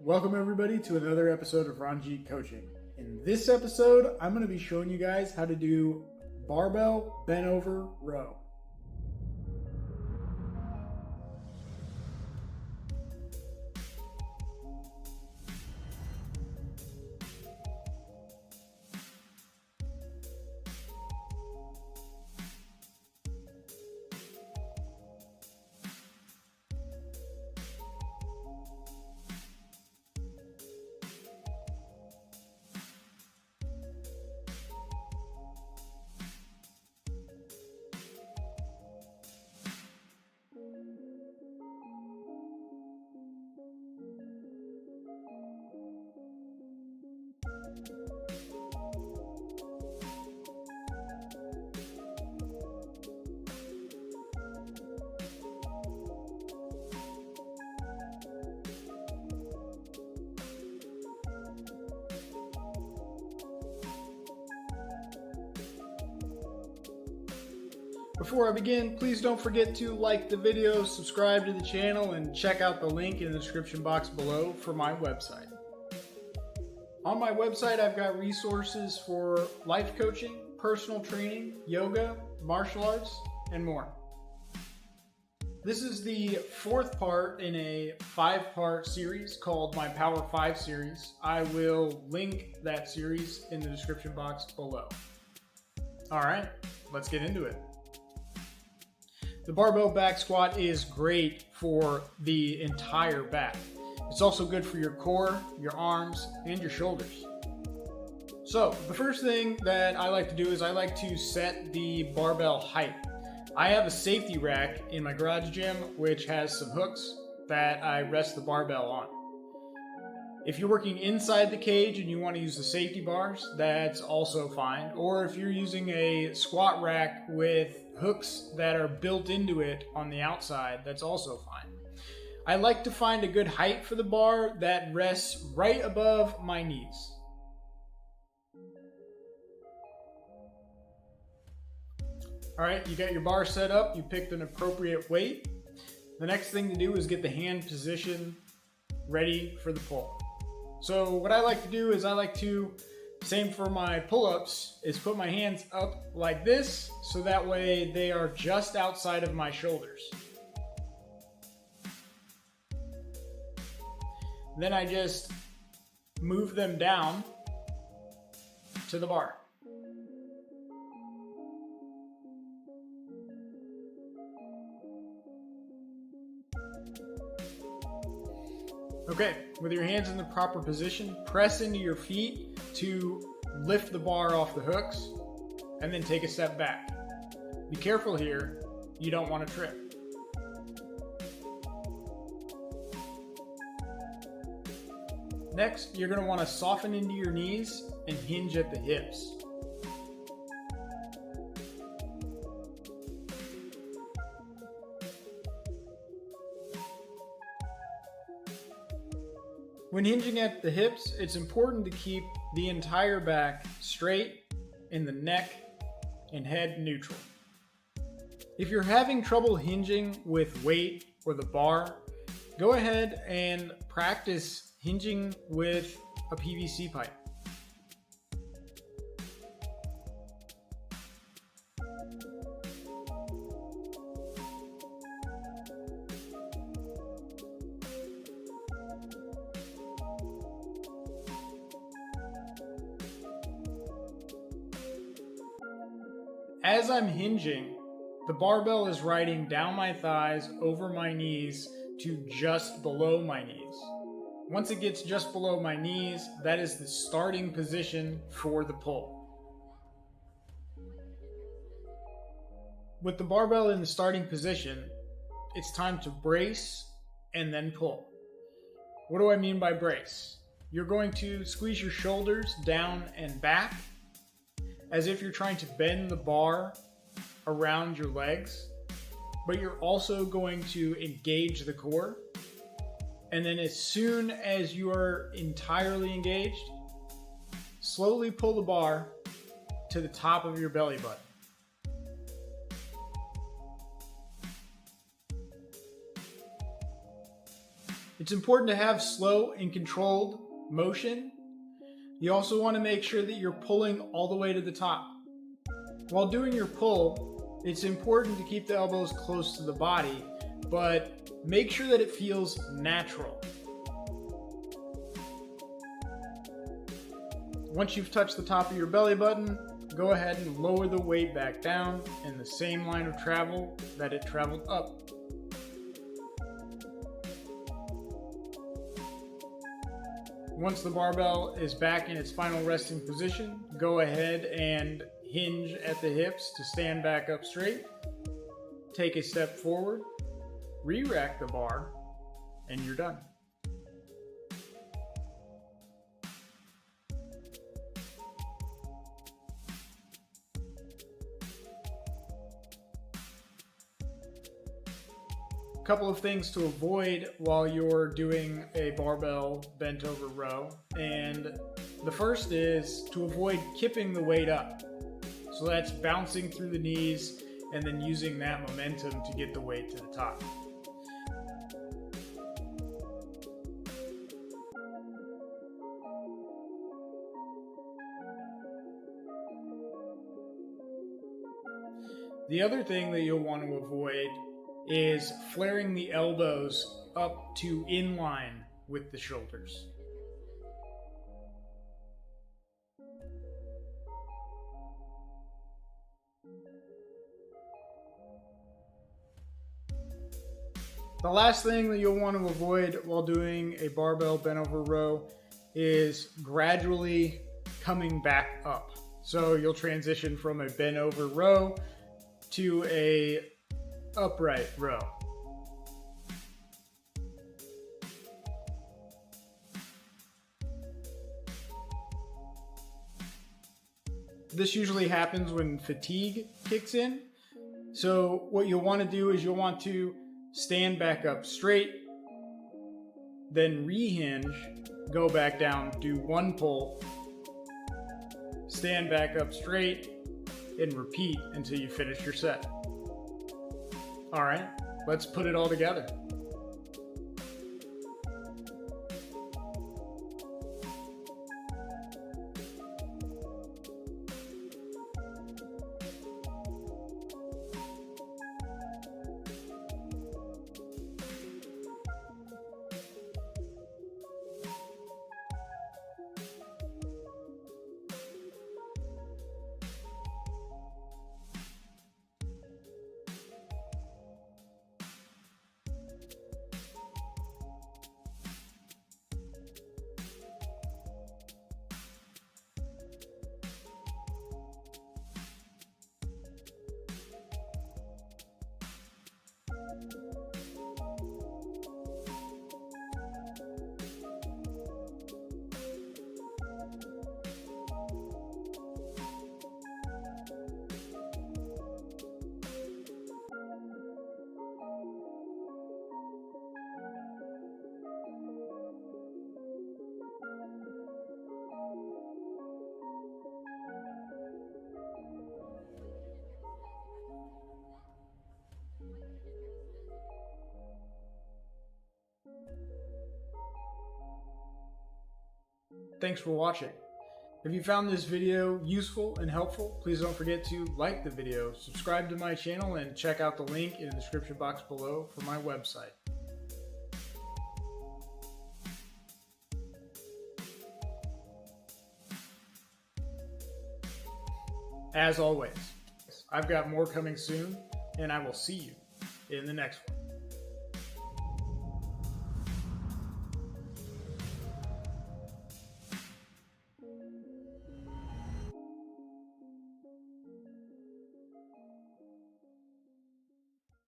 Welcome everybody to another episode of Ranjit Coaching. In this episode, I'm going to be showing you guys how to do barbell bent over row. Before I begin, please don't forget to like the video, subscribe to the channel, and check out the link in the description box below for my website. On my website, I've got resources for life coaching, personal training, yoga, martial arts, and more. This is the fourth part in a 5-part series called my Power 5 series. I will link that series in the description box below. All right, let's get into it. The barbell back squat is great for the entire back. It's also good for your core, your arms, and your shoulders. So the first thing that I like to do is I like to set the barbell height. I have a safety rack in my garage gym which has some hooks that I rest the barbell on. If you're working inside the cage and you want to use the safety bars, that's also fine. Or if you're using a squat rack with hooks that are built into it on the outside, that's also fine. I like to find a good height for the bar that rests right above my knees. All right, you got your bar set up, you picked an appropriate weight. The next thing to do is get the hand position ready for the pull. So what I like to do is I like to, same for my pull-ups, is put my hands up like this so that way they are just outside of my shoulders. Then I just move them down to the bar. Okay, with your hands in the proper position, press into your feet to lift the bar off the hooks, and then take a step back. Be careful here, you don't want to trip. Next, you're going to want to soften into your knees and hinge at the hips. When hinging at the hips, it's important to keep the entire back straight and the neck and head neutral. If you're having trouble hinging with weight or the bar, go ahead and practice hinging with a PVC pipe. As I'm hinging, the barbell is riding down my thighs over my knees to just below my knees. Once it gets just below my knees, that is the starting position for the pull. With the barbell in the starting position, it's time to brace and then pull. What do I mean by brace? You're going to squeeze your shoulders down and back as if you're trying to bend the bar around your legs, but you're also going to engage the core. And then as soon as you are entirely engaged, slowly pull the bar to the top of your belly button. It's important to have slow and controlled motion. You also want to make sure that you're pulling all the way to the top. While doing your pull, it's important to keep the elbows close to the body, but make sure that it feels natural. Once you've touched the top of your belly button, go ahead and lower the weight back down in the same line of travel that it traveled up. Once the barbell is back in its final resting position, go ahead and hinge at the hips to stand back up straight. Take a step forward, re-rack the bar, and you're done. Couple of things to avoid while you're doing a barbell bent over row, and the first is to avoid kipping the weight up. So that's bouncing through the knees and then using that momentum to get the weight to the top. The other thing that you'll want to avoid is flaring the elbows up to in line with the shoulders. The last thing that you'll want to avoid while doing a barbell bent over row is gradually coming back up. So you'll transition from a bent over row to a upright row. This usually happens when fatigue kicks in. So what you'll want to do is you'll want to stand back up straight, then rehinge, go back down, do one pull, stand back up straight, and repeat until you finish your set. All right, let's put it all together. Thanks for watching. If you found this video useful and helpful, please don't forget to like the video, subscribe to my channel, and check out the link in the description box below for my website. As always, I've got more coming soon, and I will see you in the next one.